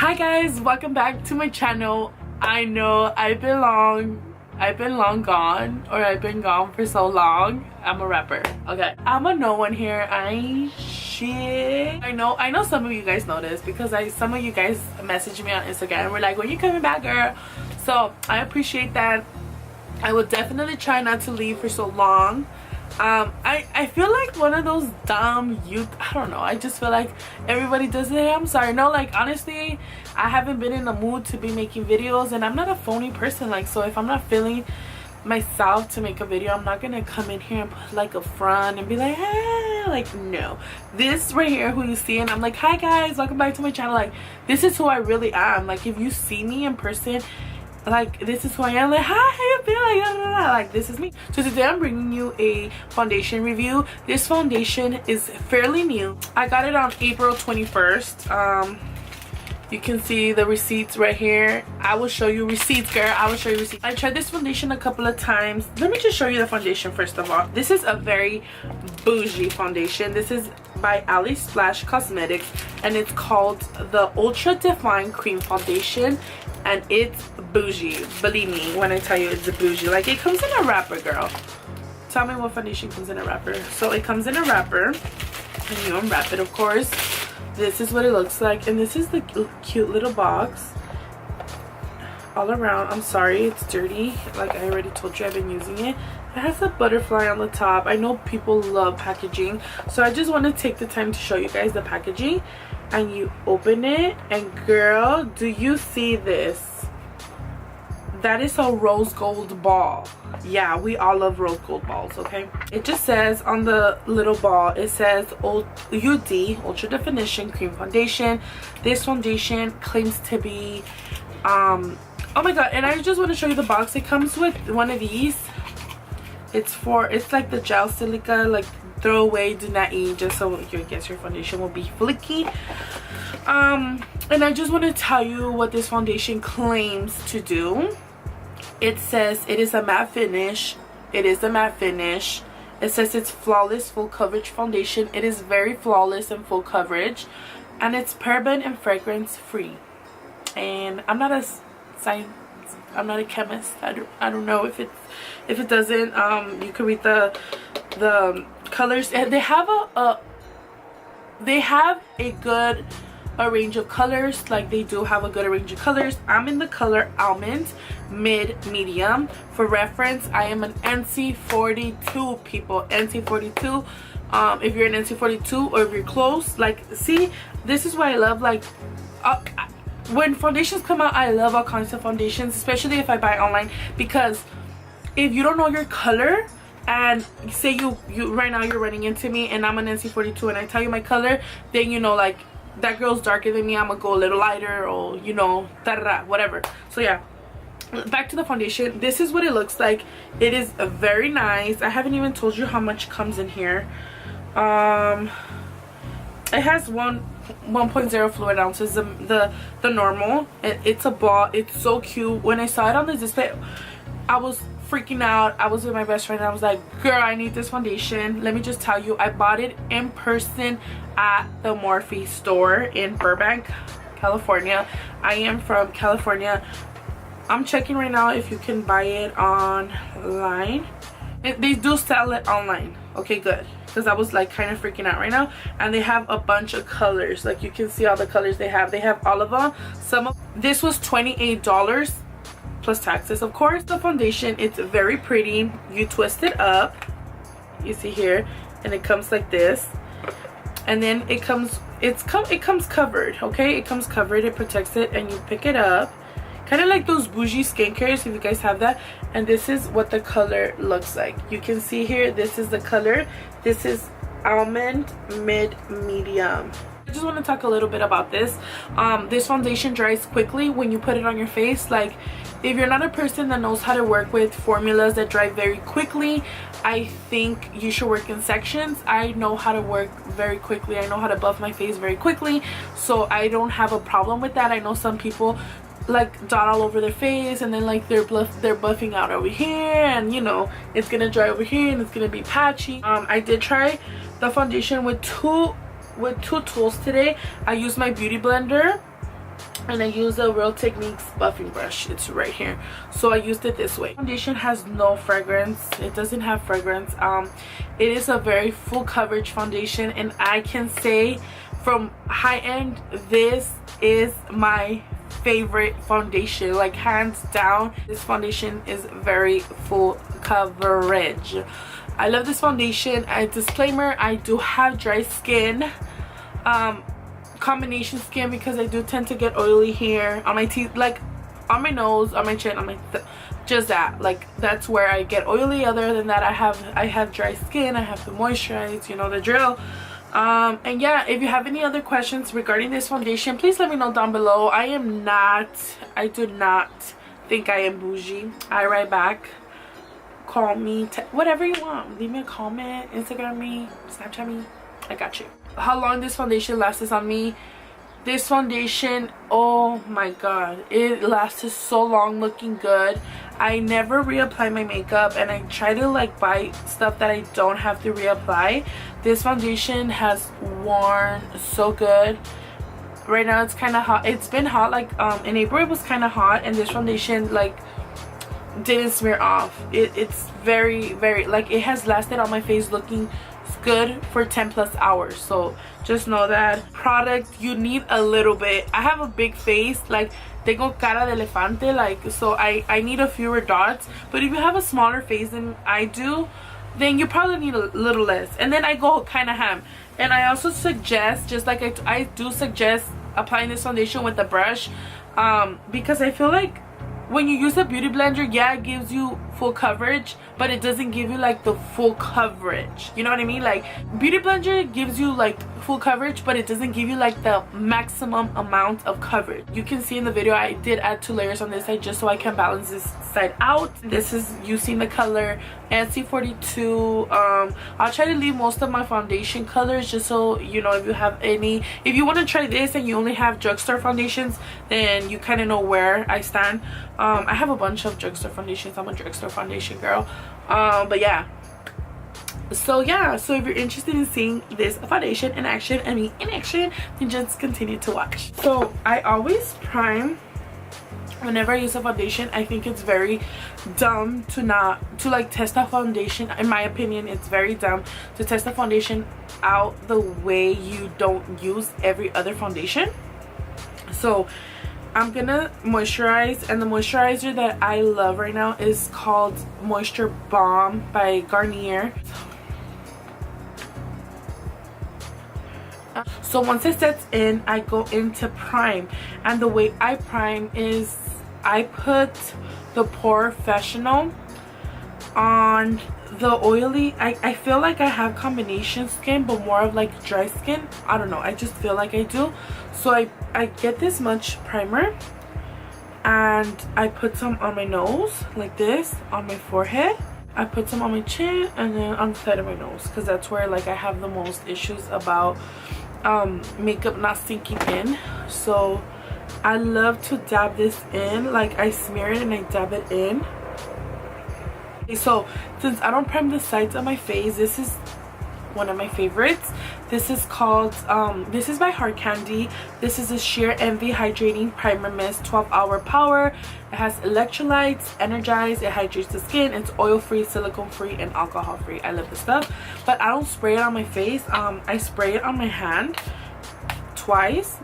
Hi guys, welcome back to my channel. I know I've been long gone, or I've been gone for so long. I'm a rapper. Okay, I'm a no one here. I ain't shit. I know some of you guys know this because some of you guys messaged me on Instagram and were like, when you coming back, girl? So I appreciate that. I will definitely try not to leave for so long. I feel like one of those dumb youth, I don't know, I just feel like everybody does it. I'm sorry, no, like honestly I haven't been in the mood to be making videos, and I'm not a phony person. Like, so if I'm not feeling myself to make a video, I'm not gonna come in here and put like a front and be like, hey, like, no. This right here, who you see, and I'm like, hi guys, welcome back to my channel. Like, this is who I really am. Like, if you see me in person, like, this is who I am. Like, hi, how you feeling? Like, this is me. So today I'm bringing you a foundation review. This foundation is fairly new. I got it on April 21st. You can see the receipts right here. I will show you receipts, girl. I will show you receipts. I tried this foundation a couple of times. Let me just show you the foundation first of all. This is a very bougie foundation. This is by Ali Splash Cosmetics, and it's called the Ultra Define Cream Foundation, and it's bougie. Believe me when I tell you it's a bougie. Like, it comes in a wrapper, girl. Tell me what foundation comes in a wrapper. So it comes in a wrapper, and you unwrap it, of course. This is what it looks like, and this is the cute little box all around. I'm sorry it's dirty, like I already told you, I've been using it. It has a butterfly on the top. I know people love packaging, so I just want to take the time to show you guys the packaging. And you open it, and girl, do you see this? That is a rose gold ball. Yeah, we all love rose gold balls, okay? It just says on the little ball, it says UD, Ultra Definition Cream Foundation. This foundation claims to be oh my god, and I just want to show you the box. It comes with one of these. It's like the gel silica, like throw away, do not eat, just so your foundation will be flaky. And I just want to tell you what this foundation claims to do. It says it is a matte finish. It is a matte finish. It says it's flawless full coverage foundation. It is very flawless and full coverage, and it's paraben and fragrance free. And I'm not a chemist. I don't know if it doesn't. You can read the colors, and they have a range of colors. Like, they do have a good range of colors. I'm in the color almond, mid medium. For reference, I am an NC42, people. NC42. If you're an NC42, or if you're close, like, see, this is why I love, like, when foundations come out, I love all kinds of foundations, especially if I buy online, because if you don't know your color, and say you right now you're running into me and I'm an NC42 and I tell you my color, then you know, like, that girl's darker than me, I'm gonna go a little lighter, or you know, whatever. So yeah, back to the foundation. This is what it looks like. It is very nice. I haven't even told you how much comes in here. It has 1.0 fluid ounces, the normal. It's a ball. It's so cute. When I saw it on the display, I was freaking out. I was with my best friend and I was like, girl, I need this foundation. Let me just tell you, I bought it in person at the Morphe store in Burbank, California. I am from California. I'm checking right now if you can buy it online. They do sell it online. Okay, good, because I was like kind of freaking out right now. And they have a bunch of colors. Like, you can see all the colors they have. They have all of them. This was $28 plus taxes, of course. The foundation, it's very pretty. You twist it up, you see here, and it comes like this, and then it comes covered. Okay, it comes covered. It protects it, and you pick it up, kind of like those bougie skincares, if you guys have that. And this is what the color looks like. You can see here, this is the color. This is almond mid medium. I just want to talk a little bit about this. This foundation dries quickly when you put it on your face. Like, if you're not a person that knows how to work with formulas that dry very quickly, I think you should work in sections. I know how to work very quickly. I know how to buff my face very quickly, so I don't have a problem with that. I know some people like dot all over their face, and then like they're buffing out over here, and you know, it's gonna dry over here and it's gonna be patchy. I did try the foundation with two tools today. I used my beauty blender and I use a Real Techniques buffing brush. It's right here, so I used it this way. Foundation has no fragrance. It doesn't have fragrance. It is a very full coverage foundation, and I can say from high end, this is my favorite foundation, like hands down. This foundation is very full coverage. I love this foundation. Disclaimer, I do have dry skin, combination skin, because I do tend to get oily hair on my teeth, like on my nose, on my chin, on my just that, like that's where I get oily. Other than that, I have dry skin. I have to moisturize, you know the drill. And yeah, if you have any other questions regarding this foundation, please let me know down below. I do not think I am bougie. I write back, call me, whatever you want. Leave me a comment, Instagram me, Snapchat me. I got you. How long this foundation lasted on me? This foundation, oh my god, it lasted so long, looking good. I never reapply my makeup, and I try to like buy stuff that I don't have to reapply. This foundation has worn so good. Right now it's kind of hot. It's been hot, like in April it was kind of hot, and this foundation like didn't smear off. It's very like it has lasted on my face looking good for 10+ hours. So just know that product, you need a little bit. I have a big face, like tengo cara de elefante, like, so I need a fewer dots. But if you have a smaller face than I do, then you probably need a little less. And then I go kind of ham. And I also suggest, just like I do suggest applying this foundation with a brush, because I feel like when you use a beauty blender, yeah, it gives you full coverage, but it doesn't give you like the full coverage, you know what I mean? Like beauty blender gives you like full coverage, but it doesn't give you like the maximum amount of coverage. You can see in the video I did add 2 layers on this side just so I can balance this side out. This is using the color NC42. I'll try to leave most of my foundation colors just so you know, if you have any, if you want to try this and you only have drugstore foundations, then you kind of know where I stand. I have a bunch of drugstore foundations. I'm a drugstore foundation girl. But yeah, so if you're interested in seeing this foundation in action and me in action, then just continue to watch. So I always prime whenever I use a foundation. I think it's very dumb to like test a foundation. In my opinion, it's very dumb to test a foundation out the way you don't use every other foundation. So I'm gonna moisturize, and the moisturizer that I love right now is called Moisture Bomb by Garnier. So once it sets in, I go into prime, and the way I prime is I put the Professional on the oily. I feel like I have combination skin, but more of like dry skin. I don't know, I just feel like I do. So I get this much primer, and I put some on my nose like this, on my forehead. I put some on my chin, and then on the side of my nose, because that's where like I have the most issues about makeup not sinking in. So I love to dab this in, like I smear it and I dab it in. Okay, so since I don't prime the sides of my face, this is one of my favorites. This is called this is by Hard Candy. This is a Sheer Envy Hydrating Primer Mist 12-hour power. It has electrolytes, energize, it hydrates the skin, it's oil free, silicone free, and alcohol free. I love this stuff, but I don't spray it on my face. I spray it on my hand twice,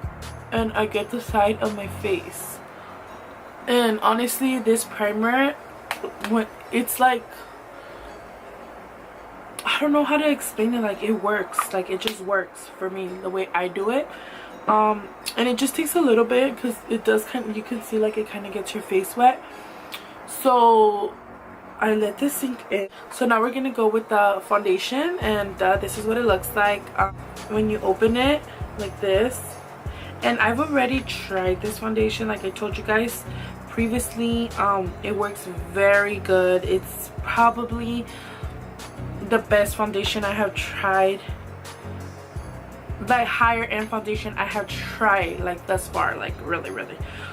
and I get the side of my face. And honestly, this primer, when it's like, I don't know how to explain it, like it works, like it just works for me the way I do it. And it just takes a little bit, because it does kind of, you can see like it kind of gets your face wet. So I let this sink in. So now we're gonna go with the foundation, and this is what it looks like when you open it like this. And I've already tried this foundation, like I told you guys previously. It works very good. It's probably the best foundation I have tried, the higher end foundation I have tried like thus far, like really.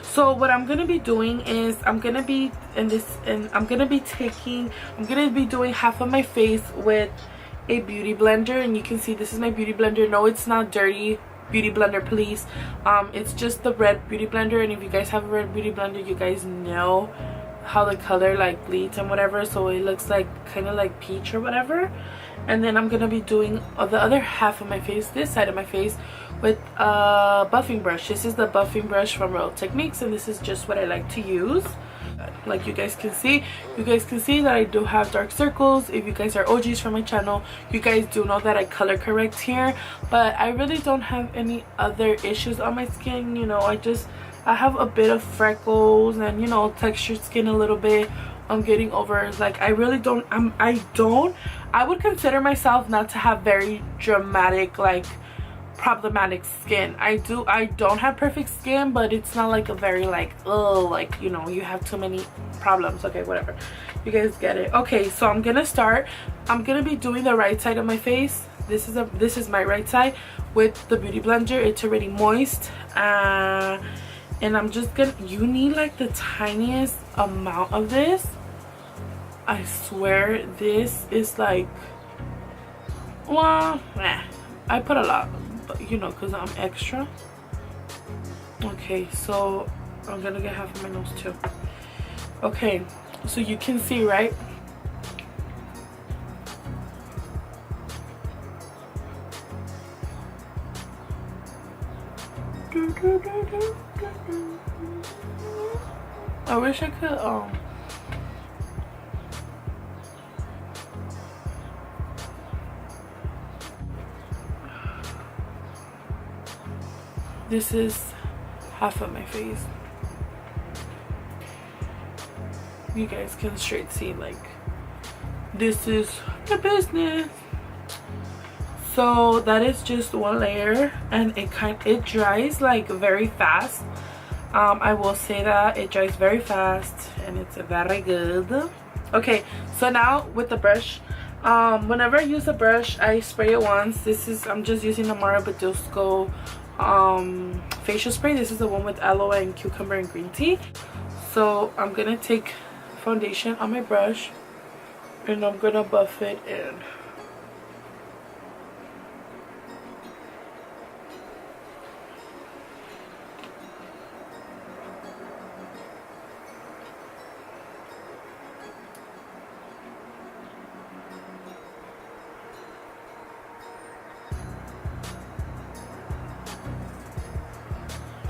So what I'm gonna be doing is I'm gonna be doing half of my face with a beauty blender, and you can see this is my beauty blender. No, it's not dirty beauty blender, please. It's just the red beauty blender, and if you guys have a red beauty blender, you guys know how the color like bleeds and whatever, so it looks like kind of like peach or whatever. And then I'm gonna be doing the other half of my face, this side of my face, with a buffing brush. This is the buffing brush from Royal Techniques, and this is just what I like to use. Like you guys can see that I do have dark circles. If you guys are OGs from my channel, you guys do know that I color correct here, but I really don't have any other issues on my skin. You know, I have a bit of freckles and, you know, textured skin a little bit. I'm getting over, like, I really don't, I would consider myself not to have very dramatic, like, problematic skin. I don't have perfect skin, but it's not like a very, like, oh, like, you know, you have too many problems. Okay, whatever, you guys get it. Okay, so I'm gonna be doing the right side of my face. This is my right side with the beauty blender. It's already moist, and I'm just gonna, you need like the tiniest amount of this. I swear this is like, well, I put a lot, but you know, because I'm extra. Okay, so I'm gonna get half of my nose too. Okay, so you can see, right? I wish I could this is half of my face. You guys can straight see, like, this is the business. So that is just one layer, and it dries like very fast. I will say that it dries very fast, and it's very good. Okay, so now with the brush, whenever I use a brush, I spray it once. I'm just using the Mara Badusco facial spray. This is the one with aloe and cucumber and green tea. So I'm gonna take foundation on my brush, and I'm gonna buff it in.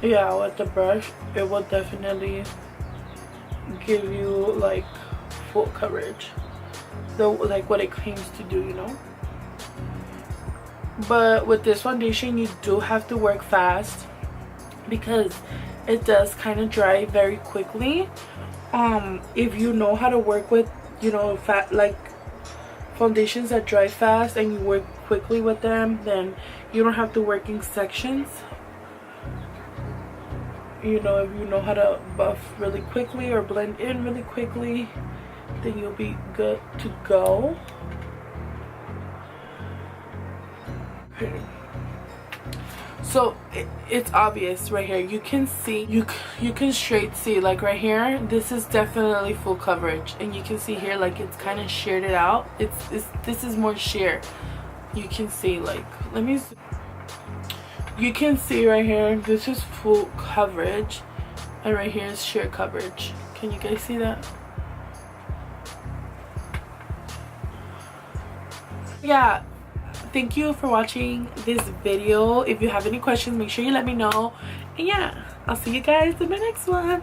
Yeah, with the brush, it will definitely give you like full coverage, though, like what it claims to do, you know. But with this foundation, you do have to work fast because it does kind of dry very quickly. If you know how to work with, you know, like foundations that dry fast, and you work quickly with them, then you don't have to work in sections. You know, if you know how to buff really quickly or blend in really quickly, then you'll be good to go. Okay. So it's obvious right here. You can see, you can straight see, like right here, this is definitely full coverage, and you can see here, like it's kind of sheared it out. This is more sheer. You can see, like, let me see. You can see right here, this is full coverage, and right here is sheer coverage. Can you guys see that? Yeah, thank you for watching this video. If you have any questions, make sure you let me know. And yeah, I'll see you guys in my next one.